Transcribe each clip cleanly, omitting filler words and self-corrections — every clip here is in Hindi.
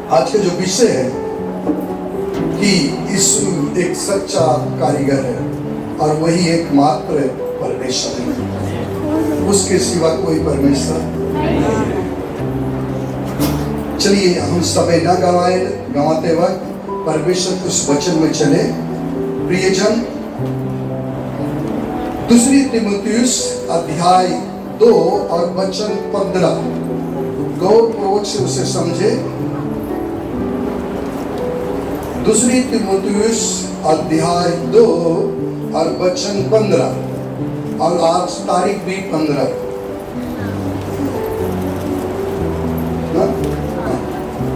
आज का जो विषय है कि यीशु एक सच्चा कारीगर है और वही एकमात्र परमेश्वर है, उसके सिवा कोई परमेश्वर नहीं है। चलिए हम समय ना गवाते वक्त परमेश्वर के उस वचन में चले। प्रियजन, दूसरी तीमुथियुस अध्याय 2 और वचन 15 गौरपूर्वक से उसे समझे। दूसरी तीमुथियुस अध्याय 2 और वचन 15 और आज तारीख भी 15।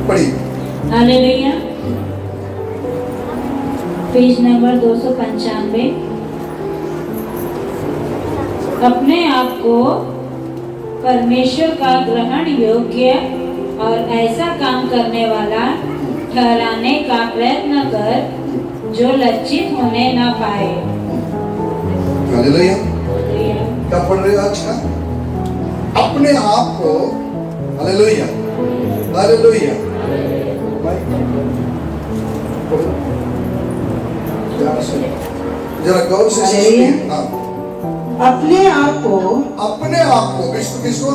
पढ़िए। हालेलुया। Page number 295। अपने आप को परमेश्वर का ग्रहण योग्य और ऐसा काम करने वाला ठहराने का प्रयत्न कर जो लज्जित होने न पाए। हालेलुया। क्या पढ़ रहे हो आज का? अपने आप को, हालेलुया हालेलुया, जरा गौर से सुनिए। अपने आप को किसको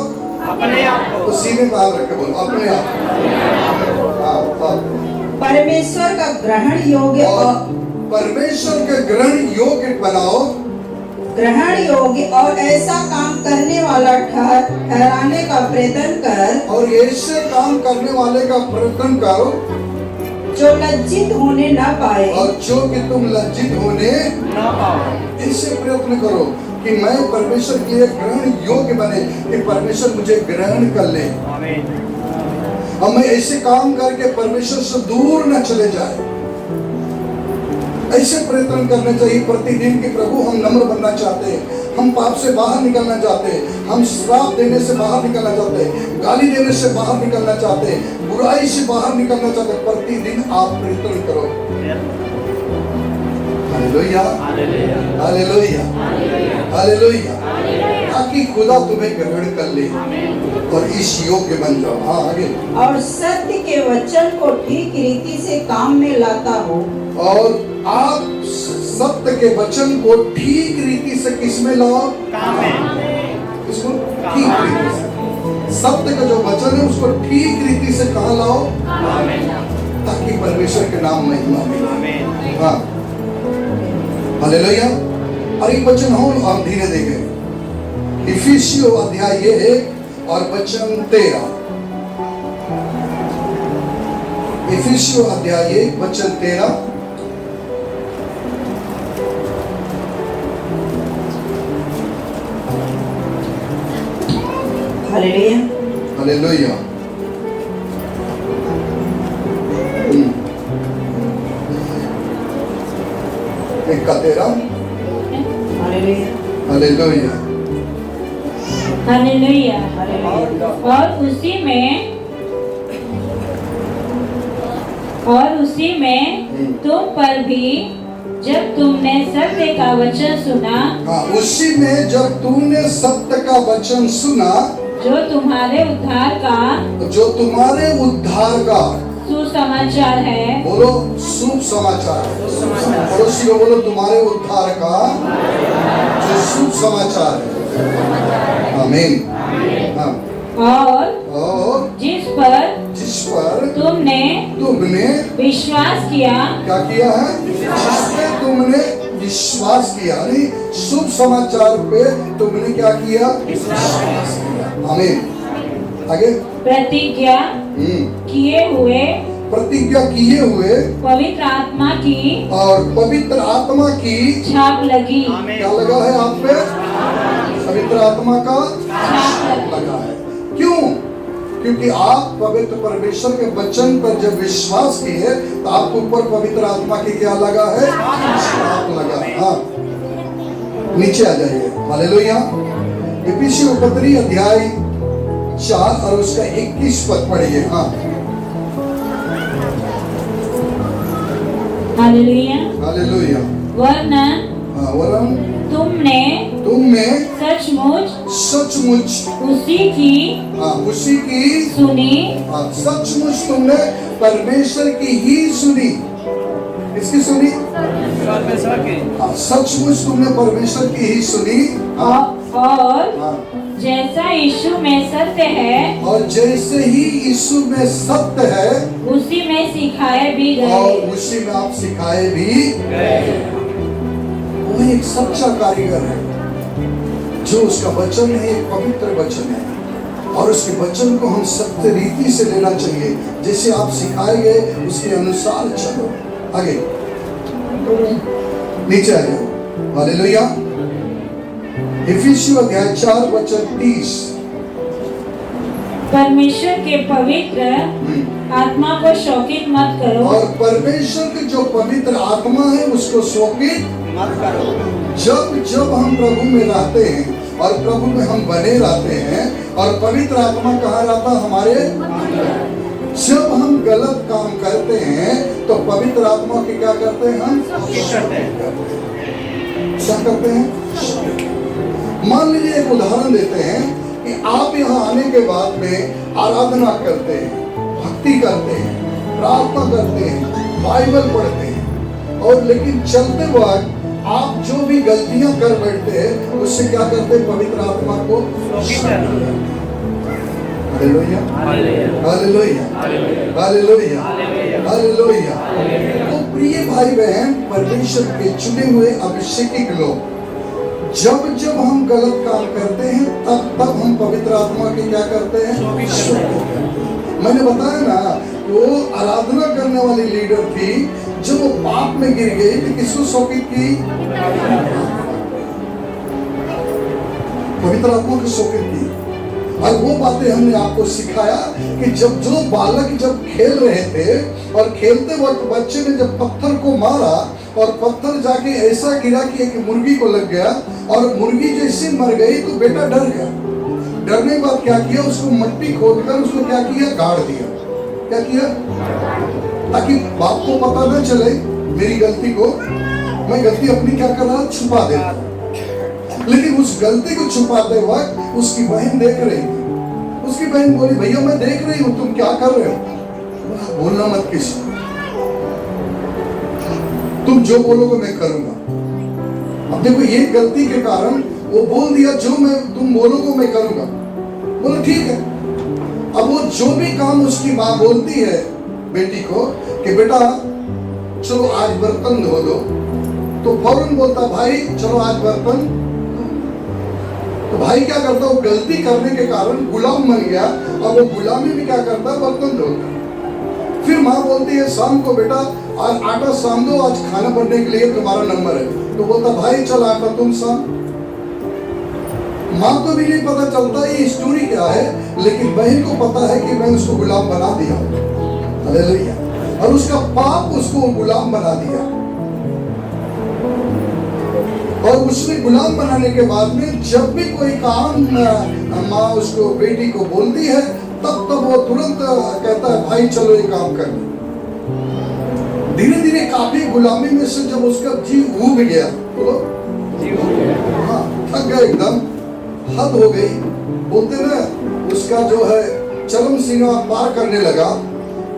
अपने आप को तो सीने पे हाथ रख के बोलो, अपने आप को परमेश्वर का ग्रहण योग्य और परमेश्वर के ग्रहण योग्य बनाओ, ग्रहण योग्य और ऐसा काम करने वाला ठहराने का प्रयत्न कर, और ऐसे काम करने वाले का प्रयत्न करो जो लज्जित होने न पाए, और जो कि तुम लज्जित होने न पाओ। इससे प्रयत्न करो कि मैं परमेश्वर के लिए ग्रहण योग्य बने, कि परमेश्वर मुझे ग्रहण कर ले। और मैं ऐसे काम करके परमेश्वर से दूर न चले जाए। ऐसे प्रयत्न करने चाहिए प्रतिदिन कि प्रभु हम नम्र बनना चाहते हैं, हम पाप से बाहर निकलना चाहते हैं, हम श्राप देने से बाहर निकलना चाहते हैं, गाली देने से बाहर निकलना चाहते हैं, बुराई से बाहर निकलना चाहते हैं। प्रतिदिन आप प्रयत्न करो। हालेलुया हालेलुया हालेलुया, ताकि खुदा तुम्हें ग्रहण कर ले और इस योग्य बन जाओ। हाँ आगे। और सत्य के वचन को ठीक रीति से काम में लाता हो, और आप सत्य के वचन को ठीक रीति से किसमें लाओ? काम में। इसको ठीक रीति से, सत्य का जो वचन है उसको ठीक रीति से कहाँ लाओ? काम में, ताकि परमेश्वर के नाम महिमा मिले। हाँ हालेलुया। और एक वचन हम धीरे देखें। इफिसियों अध्याय 1 और वचन 13। इफिसियों अध्याय 1 वचन 13। Hallelujah hallelujah. एक का 13। Hallelujah hallelujah hallelujah. और उसी में तुम पर भी जब तुमने सत्य का वचन सुना, हाँ, उसी में जब तुमने सत्य का वचन सुना, जो तुम्हारे उद्धार का सुसमाचार है। बोलो शुभ समाचार। पड़ोसी को बोलो तुम्हारे उद्धार का जो शुभ समाचार है। आमीन। हाँ। और जिस पर तुमने विश्वास किया। क्या किया है? जिसपे तुमने विश्वास किया, नहीं शुभ समाचार पे तुमने क्या किया? विश्वास किया। आमीन। आगे। प्रतिज्ञा किए हुए पवित्र आत्मा की, और पवित्र आत्मा की छाप लगी। क्या लगा है आप पे? पवित्र आत्मा का छाप लगा है। क्यों? क्योंकि आप पवित्र परमेश्वर के वचन पर जब विश्वास किए तो आपके ऊपर पवित्र आत्मा की क्या लगा है? छाप लगा है। हाँ नीचे आ जाइए। हालेलुया। इफिसियों पत्री अध्याय 4 और उसका 21 पद पढ़िए। हाँ हालेलुया हालेलुया। वरन वरन तुम में सचमुच सचमुच उसी की उसी की सुनी। सचमुच तुमने परमेश्वर की ही सुनी। किसकी सुनी? सचमुच तुमने परमेश्वर की ही सुनी। और जैसा यीशु में सत्य है, और जैसे ही यीशु में सत्य है, उसी में सिखाए भी गए। और उसी में आप सिखाए भी गए। वो एक सच्चा कारीगर है, जो उसका वचन है एक पवित्र वचन है, और उसके वचन को हम सत्य रीति से लेना चाहिए। जैसे आप सिखाए गए उसके अनुसार चलो। आगे नीचे आ जाओ। हालेलुया। इफिसियों अध्याय 4 वचन 30। परमेश्वर के पवित्र आत्मा को शोकित मत करो। और परमेश्वर की जो पवित्र आत्मा है उसको शोकित मत करो। जब जब हम प्रभु में रहते हैं और प्रभु में हम बने रहते हैं, और पवित्र आत्मा कहाँ रहता है? हमारे। जब हम गलत काम करते हैं तो पवित्र आत्मा के क्या करते हैं? हम क्या करते हैं? मान लीजिए एक उदाहरण देते हैं कि आप यहाँ आने के बाद में आराधना करते हैं, भक्ति करते हैं, प्रार्थना करते हैं, बाइबल पढ़ते हैं, और लेकिन चलते वक्त आप जो भी गलतियां कर बैठते हैं उससे क्या करते हैं? पवित्र आत्मा को। Hallelujah, hallelujah, hallelujah, hallelujah. तो प्रिय भाई बहन, परमेश्वर के चुने हुए अभिषेकित लोग, जब जब हम गलत काम करते हैं तब तब हम पवित्र आत्मा के क्या करते हैं? मैंने बताया ना, वो आराधना करने वाली लीडर थी, जब वो पाप में गिर गई तो किसको शोकित की? पवित्र आत्मा को शोकित की। और वो बातें हमने आपको सिखाया कि जब जो बालक जब खेल रहे थे और खेलते वक्त बच्चे ने जब पत्थर को मारा और पत्थर जाके ऐसा गिरा कि एक मुर्गी को लग गया, और मुर्गी जैसे मर गई तो बेटा डर गया। डरने के बाद क्या किया? उसको मिट्टी खोदकर उसको क्या किया? गाड़ दिया। क्या किया? ताकि बाप को पता न चले मेरी गलती को, मैं गलती अपनी क्या कर रहा? छुपा देता। लेकिन उस गलती को छुपाते वक्त उसकी बहन देख रही थी। उसकी बहन बोली, भैया मैं देख रही हूँ, तुम क्या कर रहे हो? बोलना मत किसी, तुम जो बोलोगे मैं करूंगा। अब देखो, ये गलती के कारण वो बोल दिया, जो मैं तुम बोलोगे मैं करूंगा। बोले ठीक है। अब वो जो भी काम उसकी माँ बोलती है बेटी को कि बेटा चलो आज बर्तन धो दो, तो फौरन बोलता भाई चलो आज बर्तन। तो भाई क्या करता? वो गलती करने के कारण गुलाम बन गया, और वो गुलामी में क्या करता? बर्तन धोता। फिर माँ बोलती है शाम को, बेटा आज आटा सान दो, आज खाना बनने के लिए तुम्हारा नंबर है। तो बोलता भाई चल आटा तुम सान। माँ को भी नहीं पता चलता ये स्टोरी क्या है, लेकिन बहन को पता है कि मैं उसको गुलाम बना दिया। हालेलुया। और उसका पाप उसको गुलाम बना दिया। और उसने गुलाम बनाने के बाद में जब भी कोई काम माँ उसको बेटी को बोलती है, तब तब वो तुरंत कहता है भाई चलो ये काम कर। धीरे धीरे काफी गुलामी में से जब उसका जीव उब गया, बोलो हाँ, थक गया, एकदम हद हो गई, बोलते ना, उसका जो है चरम सीमा पार करने लगा,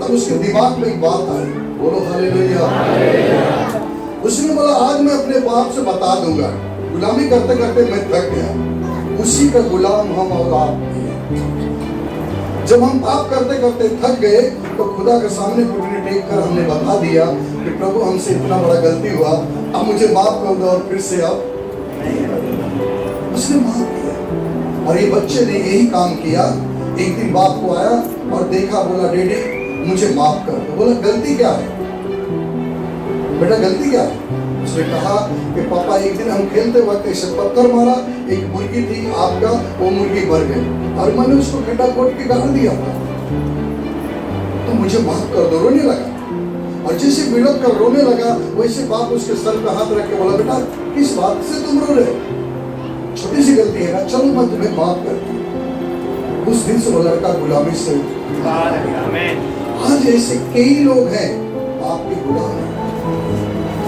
तब उसके दिमाग में एक बात आई। बोलो हालेलुया। उसने बोला आज मैं अपने बाप से बता दूंगा। गुलामी करते करते मैं थक गया। उसी का गुलाम हम और आप। जब हम पाप करते करते थक गए तो खुदा के सामने घुटने टेक कर हमने बता दिया कि प्रभु हमसे इतना बड़ा गलती हुआ, अब मुझे माफ कर दो, और फिर से अब उसने माफ किया। और ये बच्चे ने यही काम किया। एक दिन बाप को आया और देखा, बोला डैडी मुझे माफ कर दो। बोला गलती क्या है बेटा, गलती क्या है? उसने कहा कि पापा एक दिन हम खेलते वक्त ऐसे पत्थर मारा, एक मुर्गी थी आपका, वो मुर्गी मर गई, और मैंने उसको खड्डा खोद के गाड़ दिया था, तो मुझे माफ कर दो। रोने लगा, और जैसे विनोद कर रोने लगा वैसे बाप उसके सर पे हाथ रख के बोला बेटा किस बात से तुम रो रहे? छोटी सी गलती है ना, चलो मैं तुम्हें माफ करती हूँ। उस दिन से वो लड़का गुलामी से। आज ऐसे कई लोग हैं पाप के गुलाम हैं,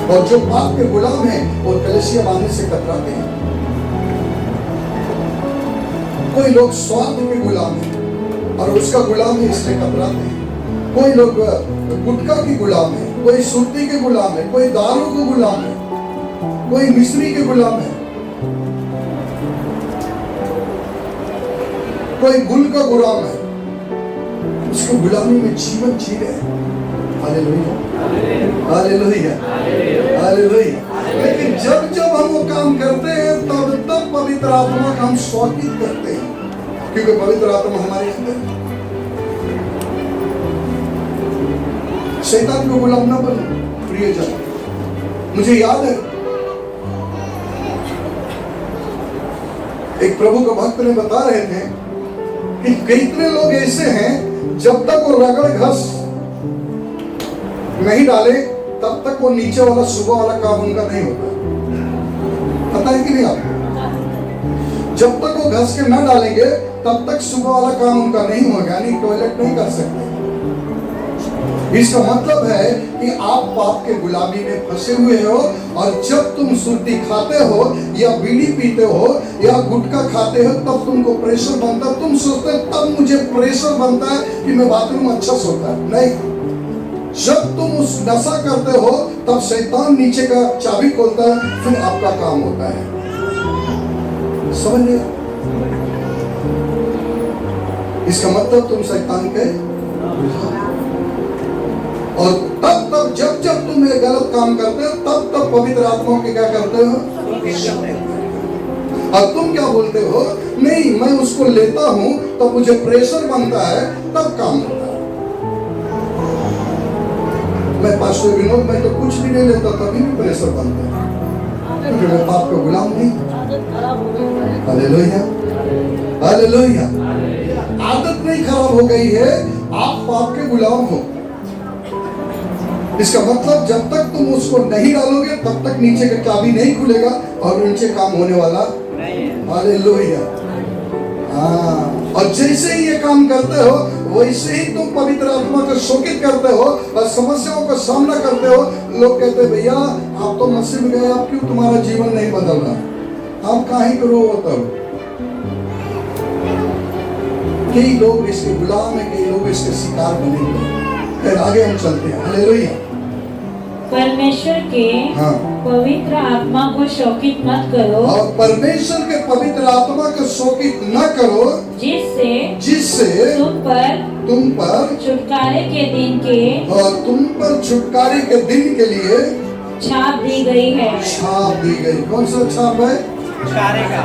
और जो पाप के गुलाम हैं वो कलीसिया आने से कतराते हैं। कोई लोग स्वार्थ के गुलाम है और उसका गुलाम है इसलिए कतराते हैं। कोई लोग गुटखा के गुलाम है, कोई सुर्ती के गुलाम है, कोई दारू के गुलाम है, कोई मिस्री के गुलाम है, कोई गुल का गुलाम है, उसको गुलामी में जीवन जी रहे हैं। Hallelujah, hallelujah, hallelujah. लेकिन जब जब हम वो काम करते हैं तब तब पवित्र आत्मा का हम स्वागत करते हैं, क्योंकि पवित्र आत्मा हमारे अंदर है। शैतान को गुलाम ना बनो प्रियजन। मुझे याद है एक प्रभु का भक्त ने बता रहे थे कि कितने लोग ऐसे हैं जब तक वो रगड़ घस नहीं डाले तब तक वो नीचे वाला सुबह वाला काम उनका नहीं होता। पता है कि नहीं आपको? जब तक वो घस के ना डालेंगे तब तक सुबह वाला काम उनका नहीं होगा, यानी टॉयलेट नहीं कर सकते। इसका मतलब है कि आप पाप के गुलामी में फंसे हुए हो, और जब तुम सुर्ती खाते हो या बीड़ी पीते हो या गुटखा खाते हो तब तुमको प्रेशर बनता है। तुम सोचते हो तब मुझे प्रेशर बनता है कि मैं बाथरूम अच्छा सोता है। नहीं, जब तुम उस नशा करते हो तब शैतान नीचे का चाबी खोलता है, फिर आपका काम होता है। समझ गए? इसका मतलब तुम शैतान के, और तब जब तुम ये गलत काम करते हो तब पवित्र आत्मा के क्या करते हो? और तुम क्या बोलते हो? नहीं, मैं उसको लेता हूं तब मुझे प्रेशर बनता है, तब काम होता है। मैं पास्टर विनोद, मैं तो कुछ भी नहीं लेता तभी भी प्रेशर बनता है, क्योंकि मैं पाप का गुलाम नहीं। Hallelujah, hallelujah. आदत नहीं खराब हो गई है, आप पाप के गुलाम हो। इसका मतलब जब तक तुम उसको नहीं डालोगे तब तक नीचे का चाबी नहीं खुलेगा और नीचे काम होने वाला नहीं है। हालेलुया। और जैसे ही ये काम करते हो वैसे ही तुम पवित्र आत्मा को शोकित करते हो और समस्याओं का सामना करते हो। लोग कहते हैं भैया आप तो मसीह में गए, आप क्यों तुम्हारा जीवन नहीं बदल रहा? आप काहे करो वो तब? कई लोग इसके गुलाम है, कई लोग इसके शिकार बने हुए। फिर आगे हम चलते हैं। हालेलुया। परमेश्वर के पवित्र आत्मा को शोकित मत करो, और परमेश्वर के पवित्र आत्मा को शोकित न करो, जिससे तुम पर छुटकारे के दिन के, और तुम पर छुटकारे के दिन के लिए छाप दी गई है। छाप दी गई। कौन सा छाप है? छुटकारे का।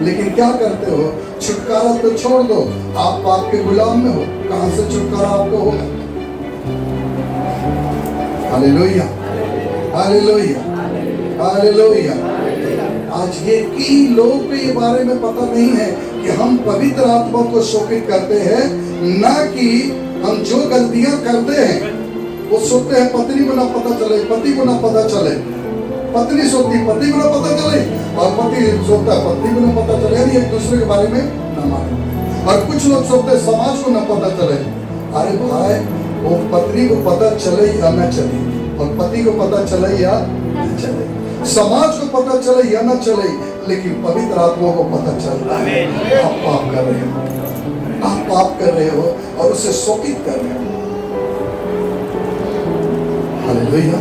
लेकिन क्या करते हो? छुटकारा तो छोड़ दो, आप पाप के गुलाम में हो। कहां से छुटकारा आपको होगा? Hallelujah, hallelujah, hallelujah. आज ये कई लोगों को ये बारे में पता नहीं है कि हम पवित्र आत्मा को शोकित करते हैं, ना कि हम जो गलतियां करते हैं वो सोचते हैं पत्नी को ना पता चले, पति को ना पता चले। पत्नी सोचती पति को ना पता चले, और पति सोचता है पत्नी को ना पता चले, यानी एक दूसरे के बारे में ना माने। और कुछ लोग सोचते हैं समाज को ना पता चले। अरे भाई, वो पत्नी को पता चले या न चले, और पति को पता चले या न चले, समाज को पता चले या न चले, लेकिन पवित्र आत्मा को पता चलता है आप पाप कर रहे हो, आप पाप कर रहे हो और उसे शोकित कर रहे हो। हालेलुया।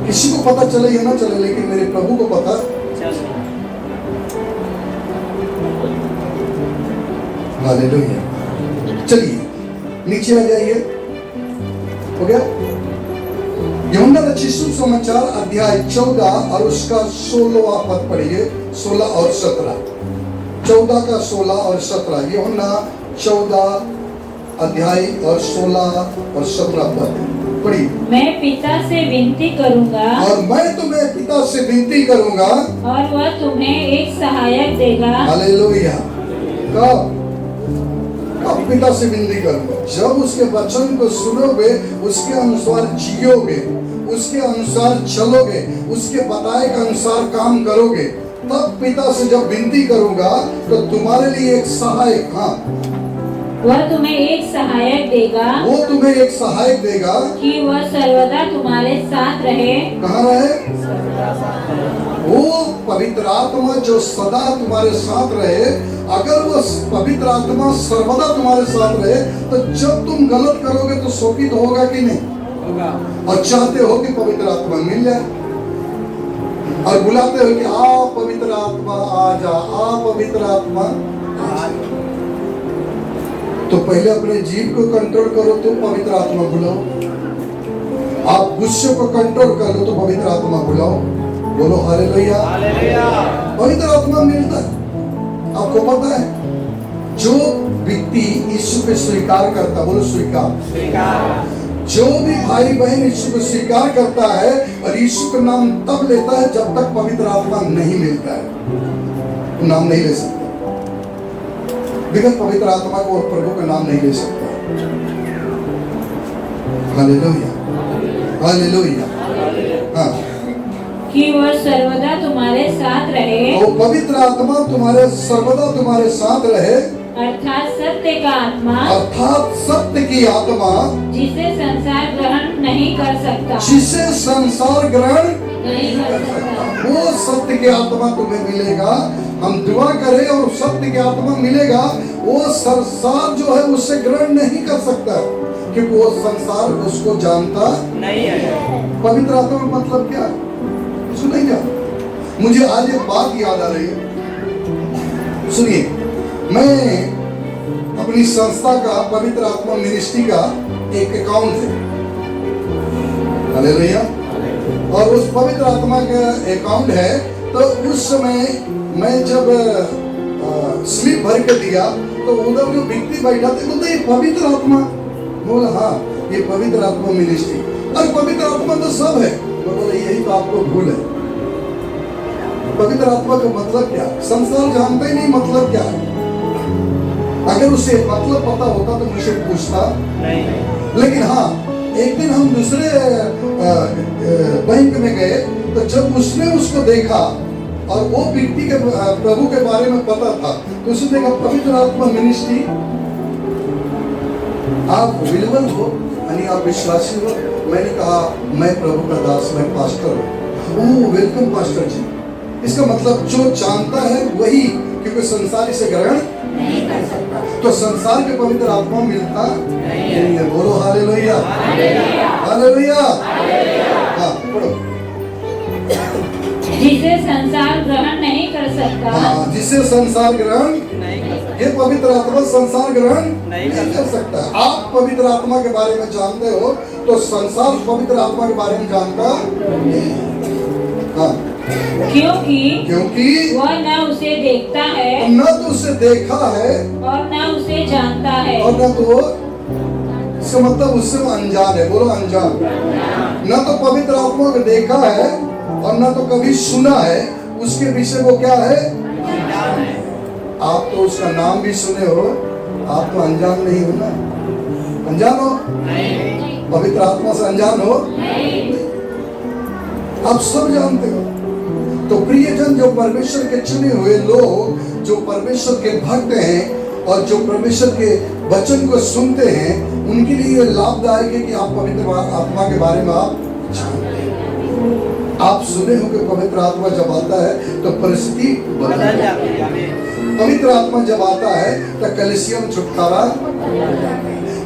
किसी को पता चले या न चले, लेकिन मेरे प्रभु को पता चले। हालेलुया। चलिए नीचे आ जाइए। हो गया? यूहन्ना रचित सुसमाचार अध्याय 14 और उसका 16वां पद पढ़िए। 16 और 17, 14 का 16 और 17। यूहन्ना 14 अध्याय और 16 और 17 पद पढ़िए। मैं पिता से विनती करूंगा, और मैं तुम्हें पिता से विनती करूंगा, और वह तुम्हें एक सहायक देगा। हालेलुया। कब पिता से विनती करूंगा? जब उसके वचन को सुनोगे, उसके अनुसार जियोगे, उसके अनुसार चलोगे, उसके बताए के अनुसार काम करोगे, तब पिता से जब विनती करूंगा तो तुम्हारे लिए एक सहायक, वह तुम्हें एक सहायक देगा वो तुम्हें एक सहायक देगा कि वह सर्वदा तुम्हारे साथ रहे। कहाँ रहे? वो पवित्र आत्मा जो सदा तुम्हारे साथ रहे। अगर वो पवित्र आत्मा सर्वदा तुम्हारे साथ रहे तो जब तुम गलत करोगे तो शोकित होगा कि नहीं? होगा। और चाहते हो कि पवित्र आत्मा मिल जाए और बुलाते हो कि आ पवित्र आत्मा आ जा, आ पवित्र आत्मा आ जा। तो पहले अपने जीव को कंट्रोल करो तो पवित्र आत्मा बुलाओ। आप गुस्से को कंट्रोल कर लो तो पवित्र आत्मा बुलाओ। बोलो हालेलुया। पवित्र आत्मा मिलता है। आपको पता है जो व्यक्ति यीशु को स्वीकार करता, बोलो स्वीकार, जो भी भाई बहन यीशु को स्वीकार करता है और यीशु का नाम तब लेता है जब तक पवित्र आत्मा नहीं मिलता है, वो नाम नहीं ले सकता। बिना पवित्र आत्मा को और प्रभु का नाम नहीं ले सकता। Hallelujah, hallelujah. हाँ, कि वह सर्वदा तुम्हारे साथ रहे। तो पवित्र आत्मा तुम्हारे सर्वदा तुम्हारे साथ रहे, अर्थात सत्य का आत्मा, अर्थात सत्य की आत्मा, जिसे संसार ग्रहण नहीं कर सकता, जिसे संसार ग्रहण नहीं कर सकता। वो सत्य की आत्मा तुम्हें मिलेगा। हम दुआ करें और सत्य की आत्मा मिलेगा। वो संसार जो है उससे ग्रहण नहीं कर सकता क्योंकि वो संसार उसको जानता नहीं है। पवित्र आत्मा मतलब क्या है? सुनेंगे। मुझे आज एक बात याद आ रही है, सुनिए। मैं अपनी संस्था का पवित्र आत्मा मिनिस्ट्री का एक अकाउंट है, हालेलुया, और उस पवित्र आत्मा का अकाउंट है। तो उस समय मैं जब स्लिप भर के दिया तो उधर जो व्यक्ति बैठा थे बोलते ये पवित्र आत्मा। बोला हाँ ये पवित्र आत्मा मिनिस्ट्री। और पवित्र आत्मा तो सब है। बोला यही तो आपको भूल है। पवित्र आत्मा का मतलब क्या? संसार जानता ही नहीं मतलब क्या है। अगर उसे मतलब पता होता तो मुझे पूछता नहीं। लेकिन हाँ, एक दिन हम दूसरे बैंक में गए तो जब उसने उसको देखा और वो व्यक्ति के प्रभु के बारे में पता था तो उसने देखा पवित्र आत्मा मिनिस्ट्री, आप अवेलेबल हो यानी आप विश्वासी हो। मैंने कहा मैं प्रभु का दास, मैं पास्टर हूँ। वेलकम पास्टर जी। इसका मतलब जो जानता है वही, क्योंकि संसार इसे ग्रहण नहीं कर सकता। तो संसार के पवित्र आत्मा मिलता नहीं है। बोलो हालेलुया, हालेलुया। हाँ पढ़ो। जिसे संसार ग्रहण नहीं कर सकता। हाँ, जिसे संसार ग्रहण नहीं कर सकता। ये पवित्र आत्मा संसार ग्रहण नहीं कर सकता। आप पवित्र आत्मा के बारे में जानते हो तो संसार पवित्र आत्मा के बारे में जानता नहीं। हाँ, क्योंकि वह न उसे देखता है, न तो उसे देखा है और न उसे जानता है, और न तो इसका मतलब उससे वो अनजान है। बोलो अनजान। न तो पवित्र आत्मा को देखा है और न तो कभी सुना है। उसके विषय वो क्या है? आप तो उसका नाम भी सुने हो, आप तो अनजान नहीं हो ना? अनजान हो? पवित्र आत्मा से अनजान हो? आप सब जानते हो। तो प्रियजन, जो परमेश्वर के चुने हुए लोग, जो परमेश्वर के भक्त हैं और जो परमेश्वर के वचन को सुनते हैं, उनके लिए ये लाभदायक है कि आप पवित्र आत्मा के बारे में आप जानते हैं। आप सुने हो कि पवित्र आत्मा जब आता है तो परिस्थिति बदल जाती है। पवित्र आत्मा जब आता है तो कलीसिया में छुटकारा,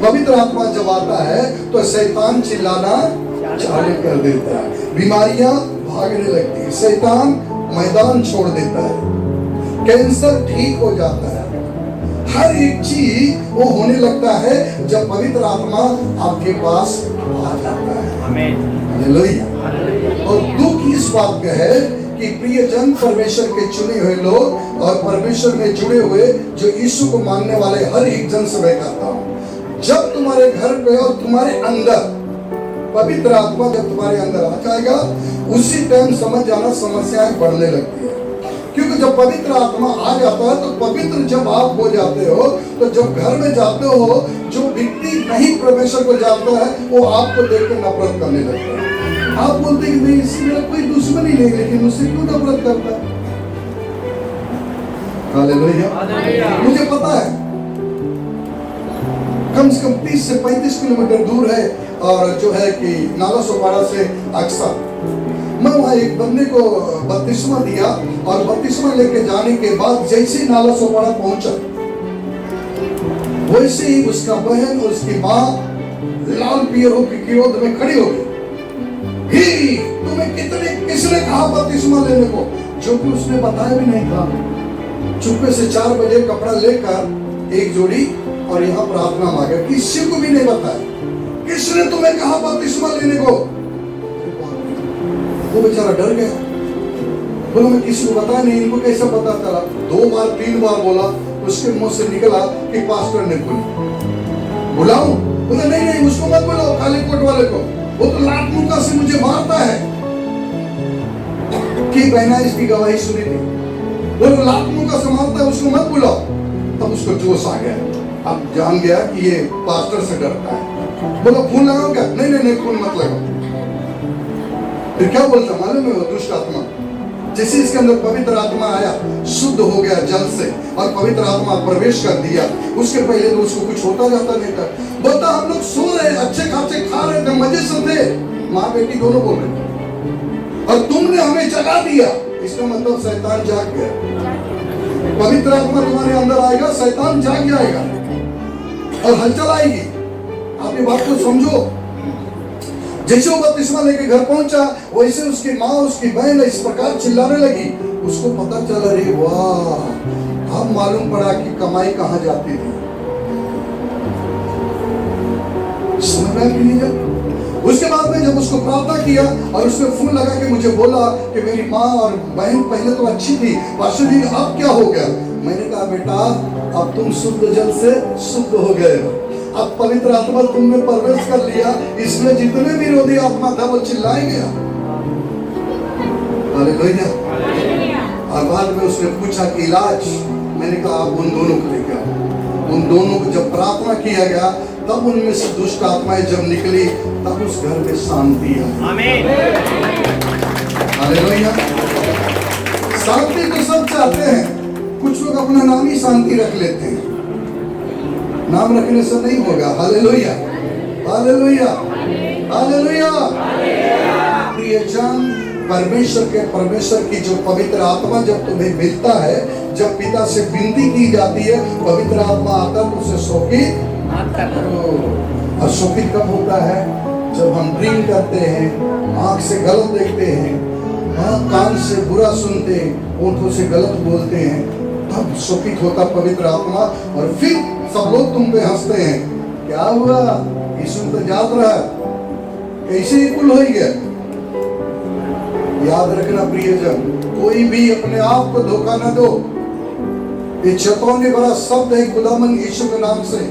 पवित्र आत्मा जब आता है तो शैतान चिल्लाना चालू कर देता है, बीमारियां भागने लगती है, शैतान मैदान छोड़ देता है, कैंसर ठीक हो जाता है। हर एक चीज वो होने लगता है जब पवित्र आत्मा आपके पास आ जाता है। हालेलुया। और दुख इस बात का है कि प्रियजन, परमेश्वर के चुने हुए लोग और परमेश्वर में जुड़े हुए जो यीशु को मानने वाले हर एक जन से मैं कहता हूँ, जब तुम्हारे घर पे और तुम्हारे अंदर पवित्र आत्मा जब तुम्हारे अंदर आ जाएगा उसी टाइम समझ जाना समस्याएं बढ़ने लगती है। क्योंकि जब पवित्र आत्मा आ जाता है तो पवित्र जब आप हो जाते हो तो जब घर में जाते हो, जो व्यक्ति नहीं परमेश्वर को जानता है वो आपको देख कर नफरत करने लगता है। आप बोलते हैं कि नहीं, इससे मेरा कोई दुश्मनी नहीं, लेकिन उससे क्यों नफरत करता है? हालेलुया। मुझे पता है कम से कम 30 से 35 किलोमीटर दूर है, और जो है कि नाला सोपारा से अक्सर। मैं वहाँ एक बंदे को बपतिस्मा दिया, और बपतिस्मा लेके जाने के बाद जैसे ही नाला सोपारा पहुंचा, वैसे ही उसका बहन और उसकी माँ लाल पियर होकर किरोध में खड़ी हो गई। ही तुम्हें किसने कहा बपतिस्मा लेने को? जो कि उसने बताया भी नहीं था। चुपके से 4 बजे कपड़ा लेकर एक जोड़ी और यहाँ प्रार्थना मांगे, किसी को भी नहीं बताया। किसने तुम्हें कहा बपतिस्मा लेने को? वो बेचारा डर गया, बोला मैं किसी को बताया नहीं, इनको कैसे पता चला? 2 बार 3 बार बोला, उसके मुंह से निकला कि पास्टर ने बुलाऊं? बोला नहीं नहीं, उसको मत बुलाओ, काली कोट वाले को, वो तो लात मुक्का से मुझे मारता है। कि बहना इसकी गवाही सुनी थी, वो लात मुक्का से मारता है, उसको मत बुलाओ। तब उसको जोश आ गया, अब जान गया कि ये पास्टर से डरता है। बोला खून लगाओ क्या? नहीं नहीं नहीं, खून मत लगाओ। फिर क्या बोलता मालूम है? वो दुष्ट आत्मा, जैसे इसके अंदर पवित्र आत्मा आया, शुद्ध हो गया जल से, और पवित्र आत्मा प्रवेश कर दिया, उसके पहले तो उसको कुछ होता जाता नहीं था। बोलता हम लोग सो रहे, अच्छे खासे खा रहे थे, मजे से थे, माँ बेटी दोनों बोल रहे थे, और तुमने हमें जगा दिया। इसका मतलब शैतान जाग गया। पवित्र आत्मा तुम्हारे अंदर आएगा, शैतान जाग जाएगा और हलचल आएगी। आप ये बात को समझो। जैसे वो बपतिस्मा लेके घर पहुंचा, वैसे उसकी माँ उसकी बहन इस प्रकार चिल्लाने लगी। उसको पता चला, रे वाह, अब मालूम पड़ा कि कमाई कहाँ जाती थी। समझ में नहीं जाए। उसके बाद में जब उसको प्रार्थना किया और उसने फोन लगा के मुझे बोला कि मेरी माँ और बहन पहले तो अच्छी थी, पास्टर जी अब क्या हो गया? मैंने कहा बेटा, अब तुम शुद्ध जल से शुद्ध हो गए हो, अब पवित्र आत्मा तुम में प्रवेश कर लिया, इसमें जितने भी विरोधी आत्मा था वो चिल्लाएंगे। हालेलुया। और बाद में उसने पूछा कि इलाज? मैंने कहा आप उन दोनों को लेकर आओ। उन दोनों को जब प्रार्थना किया गया, तब उनमें से दुष्ट आत्माएं जब निकली, तब उस घर में शांति आई। आमीन। हालेलुया। शांति तो सब चाहते हैं, कुछ लोग अपना नाम ही शांति रख लेते हैं। नाम रखने से नहीं होगा। Hallelujah, hallelujah, hallelujah. प्रियजन, परमेश्वर की जो पवित्र आत्मा जब तुम्हें मिलता है, जब पिता से विनती की जाती है, पवित्र आत्मा आता तो उसे शोकित और शोकित कब होता है? जब हम ड्रिंक करते हैं, आंख से गलत देखते हैं, कान से बुरा सुनते हैं, होठों से गलत बोलते हैं, तब शोकित होता पवित्र आत्मा। और फिर सब लोग तुम पे हंसते हैं, क्या हुआ, यीशु तो जात रहा, कैसे ही कुल हो गया। याद रखना प्रियजन, कोई भी अपने आप को धोखा न दो। ये चेतावनी बड़ा शब्द है खुदावन यीशु के नाम से।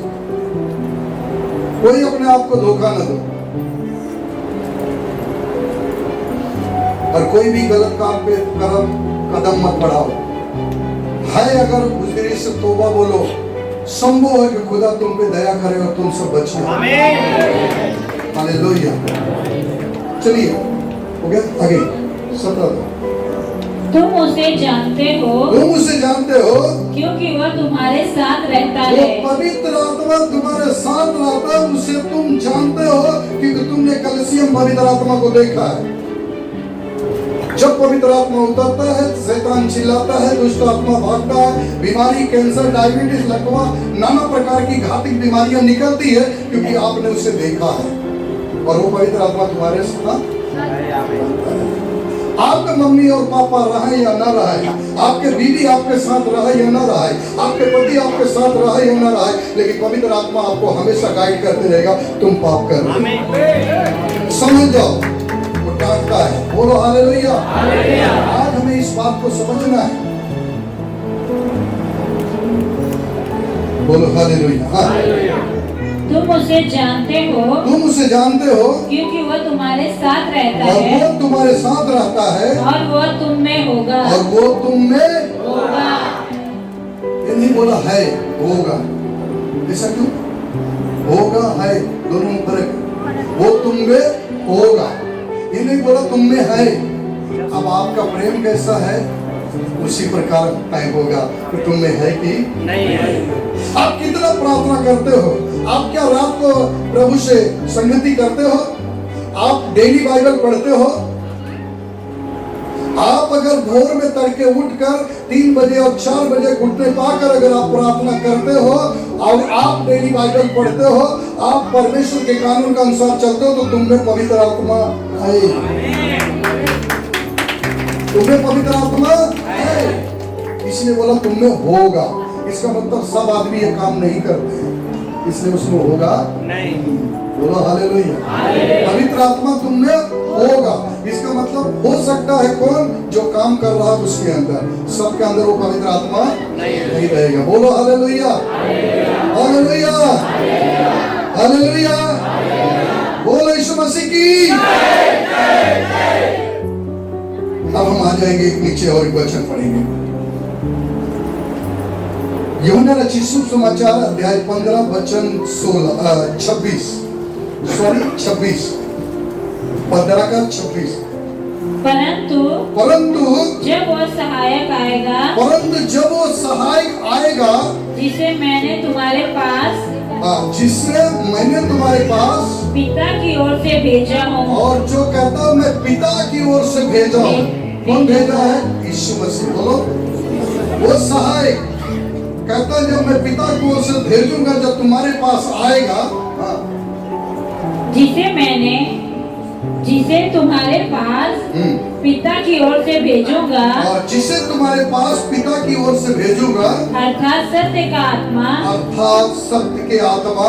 कोई अपने आप को धोखा न दो, और कोई भी गलत काम पे कदम मत बढ़ाओ। है अगर गुजरे से तौबा बोलो, संभव है कि खुदा तुम पे दया करे और तुमसे बचे। हालेलुया। चलिए हो गया, आगे 17। तुम उसे जानते हो, क्योंकि वह तुम्हारे साथ रहता है। है। पवित्र आत्मा तुम्हारे साथ रहता है, उसे तुम जानते हो क्योंकि तुमने कलीसिया पवित्र आत्मा को देखा है। जब पवित्र आत्मा उतरता है, शैतान चिल्लाता है, दुष्ट आत्मा भागता है, बीमारी, कैंसर, डायबिटीज, लकवा, नाना प्रकार की घातक बीमारियां निकलती है, क्योंकि आपने उसे देखा है और वो पवित्र आत्मा तुम्हारे साथ। आपके मम्मी और पापा रहे या ना रहे, आपके बीवी आपके साथ रहे या ना रहे, आपके पति आपके साथ रहे या ना रहे, लेकिन पवित्र आत्मा आपको हमेशा गाइड करते रहेगा। तुम पाप कर रहे हो, समझ जाओ, वो डांटता है। बोलो हालेलुया। आज हमें इस बात को समझना है। बोलो हालेलुया। तुम उसे जानते हो, क्योंकि वह तुम्हारे साथ रहता है, और वो तुम्हारे साथ रहता है, और वह तुम में होगा, ये नहीं बोला है, होगा। ऐसा क्यों? होगा है, दोनों फर्क। वो तुम में होगा, ये नहीं बोला तुम में है। अब आपका प्रेम कैसा है, उसी प्रकार टाइम होगा कि तुम में है कि नहीं है। आप कितना प्रार्थना करते हो? आप क्या रात को प्रभु से संगति करते हो? आप डेली बाइबल पढ़ते हो? आप अगर भोर में तड़के उठकर 3 बजे और 4 बजे घुटने पाकर अगर आप प्रार्थना करते हो और आप डेली बाइबल पढ़ते हो, आप परमेश्वर के कानून का अनुसार चलते हो, तो तुम में पवित्र आत्मा है। तुम्हें पवित्र आत्मा है, इसलिए बोला तुम में होगा। इसका मतलब सब आदमी ये काम नहीं करते हैं, इसलिए उसमें होगा नहीं। बोलो हालेलुया। पवित्र आत्मा तुम में होगा, इसका मतलब हो सकता है कौन? जो काम कर रहा है उसके अंदर, सबके अंदर वो पवित्र आत्मा नहीं रहेगा। बोलो हालेलुया, हालेलुया, हालेलुया। बोलो यीशु मसीह की। अब हम आ जाएंगे एक नीचे और एक वचन पढ़ेंगे। यूहन्ना रचित सुसमाचार अध्याय 15 वचन 26 15 का 26। परंतु जब वो सहायक आएगा जिसे मैंने तुम्हारे पास पिता की ओर से भेजा हूँ, और जो कहता हूँ मैं पिता की ओर से भेजा हूँ, कौन भेजा है? यीशु मसीह। बोलो वो सहायक कहता है जब मैं पिता की ओर से भेजूंगा, जब तुम्हारे पास आएगा, जिसे तुम्हारे पास पिता की ओर से भेजूंगा, और जिसे तुम्हारे पास पिता की ओर से भेजूंगा, अर्थात सत्य का आत्मा, अर्थात सत्य के आत्मा,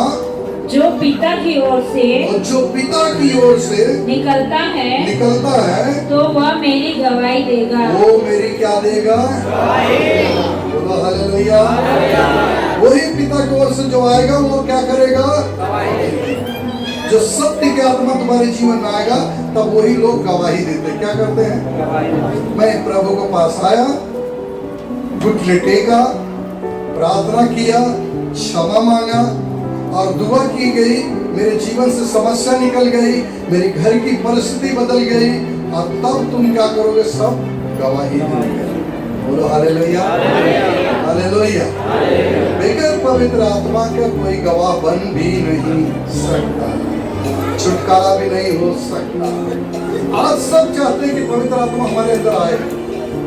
जो पिता की ओर से निकलता है, तो वह मेरी गवाही देगा। वो मेरी क्या देगा? बोलो हालेलुया। वही पिता की ओर से जो आएगा वो क्या करेगा? जो सत्य के आत्मा तुम्हारे जीवन में आएगा, तब वही लोग गवाही देते। क्या करते हैं? मैं प्रभु के पास आया, घुटने टेका, प्रार्थना किया, क्षमा मांगा और दुआ की गई, मेरे जीवन से समस्या निकल गई, मेरी घर की परिस्थिति बदल गई, और तब तुम क्या करोगे? सब गवाही दोगे। बोलो हालेलुया, हालेलुया। बगैर पवित्र आत्मा के कोई गवाह बन भी नहीं सकता, छुटकारा भी नहीं हो सकता। आज सब चाहते हैं कि पवित्र आत्मा हमारे अंदर आए,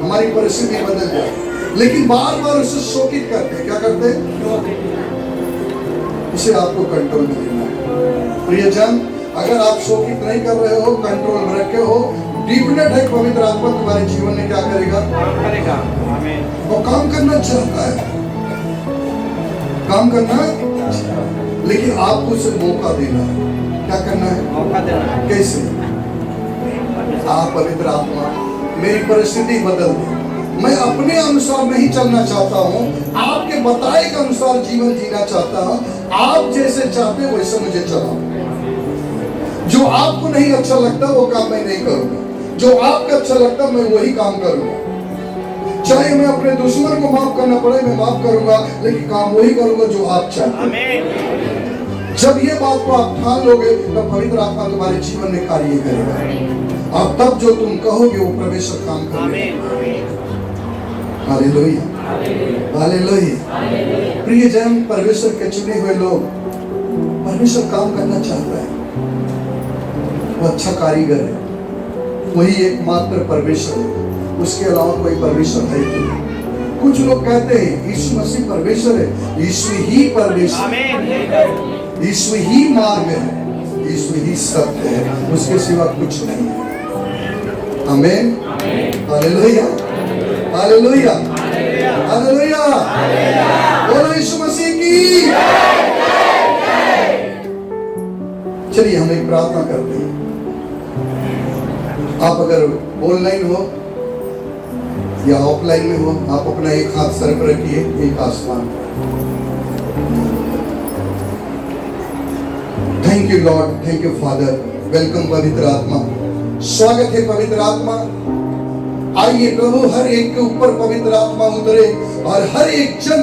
हमारी परिस्थिति बदल जाए, लेकिन बार बार उसे शोकित करते हैं। क्या करते हैं? उसे आपको कंट्रोल में लेना है। प्रियजन, अगर आप शोकित नहीं कर रहे हो, कंट्रोल में रखे हो, डिफिनेट है पवित्र आत्मा तुम्हारे जीवन में क्या करेगा? वो काम करना चाहता है, काम करना, लेकिन आपको उसे मौका देना है। क्या करना है? मौका देना। कैसे? आप पवित्र आत्मा मेरी परिस्थिति बदल दे, मैं अपने अनुसार नहीं चलना चाहता हूँ, आपके बताए के अनुसार जीवन जीना चाहता हूँ, आप जैसे चाहते वैसे मुझे चलाओ। जो आपको नहीं अच्छा लगता वो काम मैं नहीं करूँगा, जो आपको अच्छा लगता मैं वही काम करूँगा। चाहे मैं अपने दुश्मन को माफ करना पड़े, मैं माफ करूँगा, लेकिन काम वही करूँगा जो आप चाहते हैं। जब ये बात को आप ठान लोगे, तब पवित्र आत्मा तुम्हारे जीवन में कार्य करेगा, और तब जो तुम कहोगे वो परमेश्वर काम करेगा। Hallelujah, hallelujah. प्रिय जन, परमेश्वर के चुने हुए लोग, परमेश्वर काम करना चाहता है, वो अच्छा कारीगर है, वही एकमात्र परमेश्वर है, उसके अलावा कोई परमेश्वर है नहीं। कुछ लोग कहते हैं यीशु मसीह परमेश्वर है, यीशु ही परमेश्वर है, यीशु ही मार्ग है, यीशु ही सत्य है, उसके सिवा कुछ नहीं है। आमीन, हालेलुया, हालेलुया, हालेलुया। बोलो यीशु मसीह की। चलिए हम एक प्रार्थना करते हैं। आप अगर ऑनलाइन हो या ऑफलाइन में हो, आप अपना एक हाथ सर पर रखिए, एक आसमान पर। Thank you Lord, thank you father. Welcome पवित्र आत्मा, स्वागत है पवित्र आत्मा। आइए प्रभु, हर एक के ऊपर पवित्र आत्मा उतरे और हर एक जन